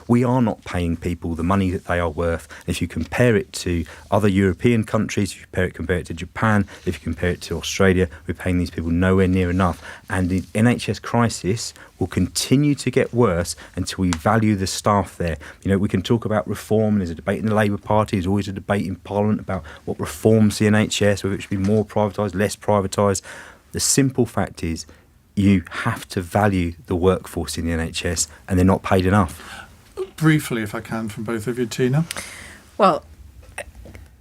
We are not paying people the money that they are worth. And if you compare it to other European countries, if you compare it to Japan, if you compare it to Australia, we're paying these people nowhere near enough. And the NHS crisis will continue to get worse until we value the staff there. We can talk about reform. There's a debate in the Labour Party. There's always a debate in Parliament about what reforms the NHS, whether it should be more privatised, less privatised. The simple fact is you have to value the workforce in the NHS, and they're not paid enough. Briefly, if I can, from both of you, Tina. Well,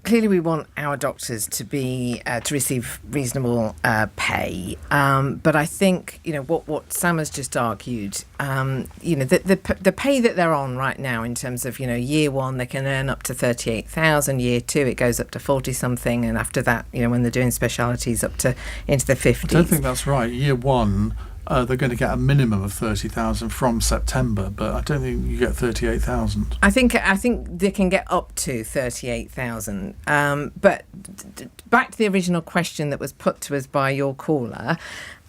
clearly we want our doctors to be to receive reasonable pay, but I think what Sam has just argued. The pay that they're on right now in terms of year one they can earn up to 38,000, year two it goes up to 40 something, and after that when they're doing specialities up to into the 50s. I don't think that's right. Year one. They're going to get a minimum of 30,000 from September, but I don't think you get 38,000. I think they can get up to 38,000. But back to the original question that was put to us by your caller.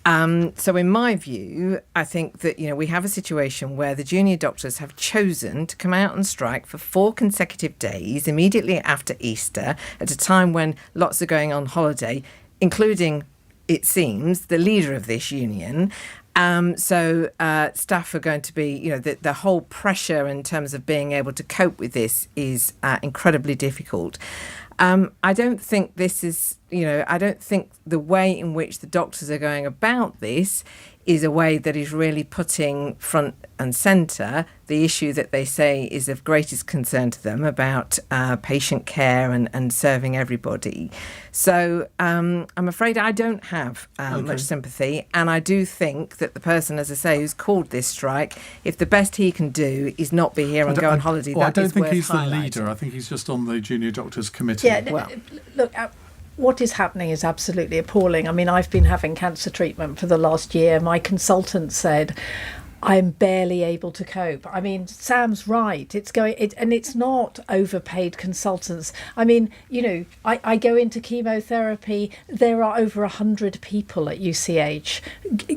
So in my view, I think that we have a situation where the junior doctors have chosen to come out and strike for 4 consecutive days immediately after Easter, at a time when lots are going on holiday, including, it seems, the leader of this union. So staff are going to be, the whole pressure in terms of being able to cope with this is incredibly difficult. I don't think this is, I don't think the way in which the doctors are going about this is a way that is really putting front and centre the issue that they say is of greatest concern to them about patient care and serving everybody. So I'm afraid I don't have much sympathy, and I do think that the person, as I say, who's called this strike, if the best he can do is not be here and go on holiday, I don't think he's highlighting. the leader. I think he's just on the Junior Doctors Committee. Yeah, look, what is happening is absolutely appalling. I mean, I've been having cancer treatment for the last year. My consultant said I'm barely able to cope. I mean, Sam's right. And it's not overpaid consultants. I mean, I go into chemotherapy. There are over 100 people at UCH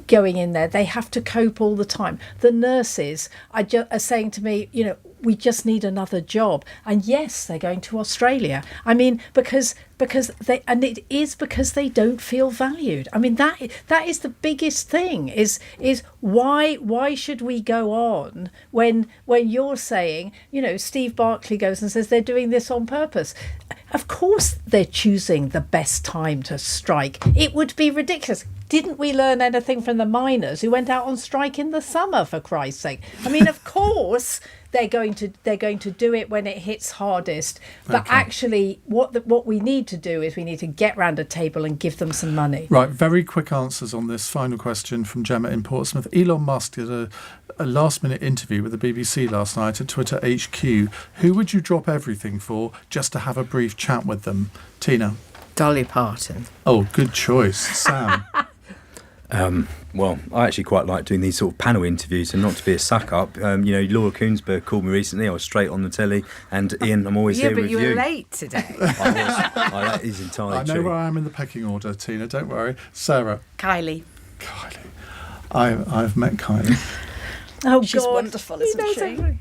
going in there. They have to cope all the time. The nurses are saying to me, we just need another job. And yes, they're going to Australia. I mean, because they, and it is because they don't feel valued. I mean, that is the biggest thing, is why should we go on when you're saying, Steve Barclay goes and says they're doing this on purpose. Of course they're choosing the best time to strike. It would be ridiculous. Didn't we learn anything from the miners who went out on strike in the summer, for Christ's sake? I mean, of course they're going to do it when it hits hardest. But actually, what we need to do is we need to get round a table and give them some money. Right, very quick answers on this final question from Gemma in Portsmouth. Elon Musk did a last-minute interview with the BBC last night at Twitter HQ. Who would you drop everything for just to have a brief chat with them? Tina? Dolly Parton. Oh, good choice. Sam? Well, I actually quite like doing these sort of panel interviews, and not to be a suck-up. Laura Koonsberg called me recently. I was straight on the telly. And Ian, I'm always here with you. Yeah, but you were late today. That is entirely true. I know where I am in the pecking order, Tina. Don't worry. Sarah? Kylie. I've met Kylie. Oh, she's God. Wonderful, isn't she?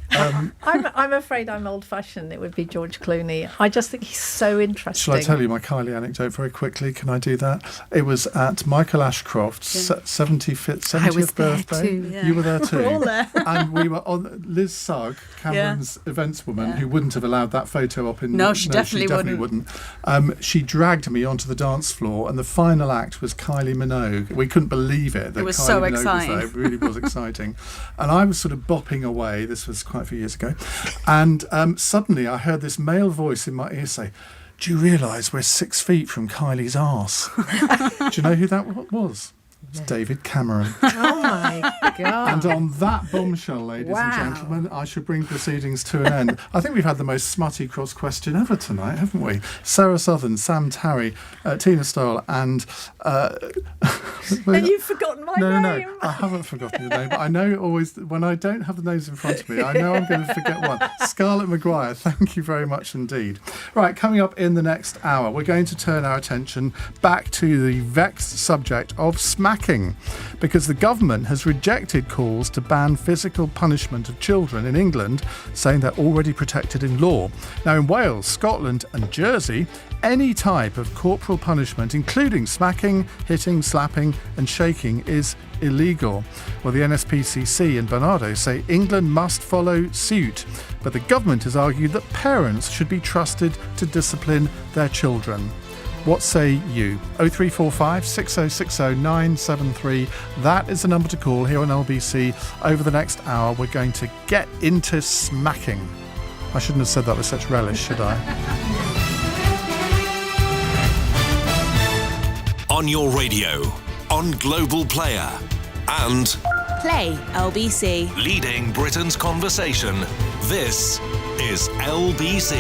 I'm afraid I'm old-fashioned. It would be George Clooney. I just think he's so interesting. Shall I tell you my Kylie anecdote very quickly? Can I do that? It was at Michael Ashcroft's 70th birthday. Too, yeah. You were there too. We're all there. And we were on Liz Sugg, Cameron's events woman, who wouldn't have allowed that photo up in... No, she definitely wouldn't. She dragged me onto the dance floor, and the final act was Kylie Minogue. We couldn't believe it. That it was Kylie so Minogue exciting. Was there. It really was exciting. And I was sort of bopping away. This was quite a few years ago. And suddenly I heard this male voice in my ear say, "Do you realise we're 6 feet from Kylie's arse?" Do you know who that was? It was David Cameron. Oh, my God. And on that bombshell, ladies and gentlemen, I should bring proceedings to an end. I think we've had the most smutty cross question ever tonight, haven't we? Sarah Southern, Sam Tarry, Tina Stowell, and... and you've forgotten my name. No, I haven't forgotten your name, but I know always, when I don't have the names in front of me, I know I'm going to forget one. Scarlett Mccgwire, thank you very much indeed. Right, coming up in the next hour, we're going to turn our attention back to the vexed subject of smacking, because the government has rejected calls to ban physical punishment of children in England, saying they're already protected in law. Now, in Wales, Scotland and Jersey, any type of corporal punishment, including smacking, hitting, slapping and shaking, is illegal. Well, the NSPCC and Barnardo say England must follow suit, but the government has argued that parents should be trusted to discipline their children. What say you? 0345 6060 973. That is the number to call here on LBC. Over the next hour, we're going to get into smacking. I shouldn't have said that with such relish, should I? On your radio, on Global Player, and Play LBC. leading Britain's conversation. This is LBC.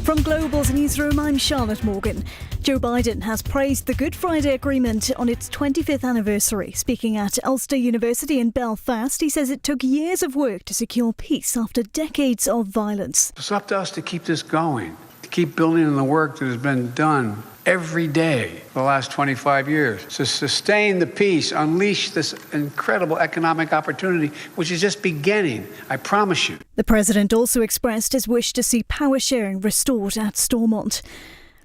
From Global's newsroom, I'm Charlotte Morgan. Joe Biden has praised the Good Friday Agreement on its 25th anniversary. Speaking at Ulster University in Belfast, he says it took years of work to secure peace after decades of violence. It's up to us to keep this going, to keep building on the work that has been done every day for the last 25 years, to sustain the peace, unleash this incredible economic opportunity, which is just beginning, I promise you. The president also expressed his wish to see power sharing restored at Stormont.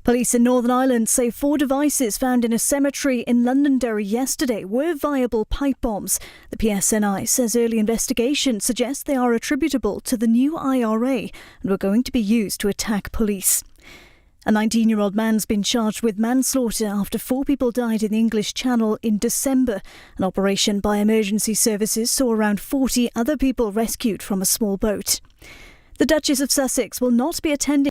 Police in Northern Ireland say 4 devices found in a cemetery in Londonderry yesterday were viable pipe bombs. The PSNI says early investigation suggests they are attributable to the new IRA and were going to be used to attack police. A 19-year-old man's been charged with manslaughter after 4 people died in the English Channel in December. An operation by emergency services saw around 40 other people rescued from a small boat. The Duchess of Sussex will not be attending